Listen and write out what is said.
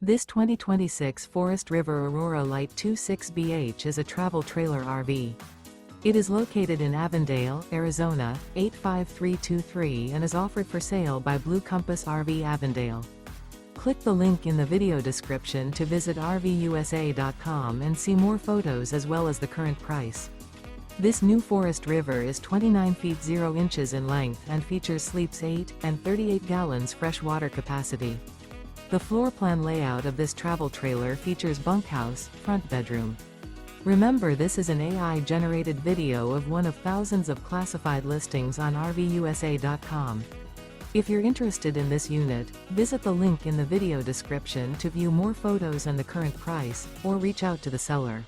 This 2026 Forest River Aurora Light 26BH is a travel trailer RV. It is located in Avondale, Arizona, 85323 and is offered for sale by Blue Compass RV Avondale. Click the link in the video description to visit RVUSA.com and see more photos as well as the current price. This new Forest River is 29 feet 0 inches in length and features sleeps 8 and 38 gallons fresh water capacity. The floor plan layout of this travel trailer features bunkhouse, front bedroom. Remember, this is an AI-generated video of one of thousands of classified listings on RVUSA.com. If you're interested in this unit, visit the link in the video description to view more photos and the current price, or reach out to the seller.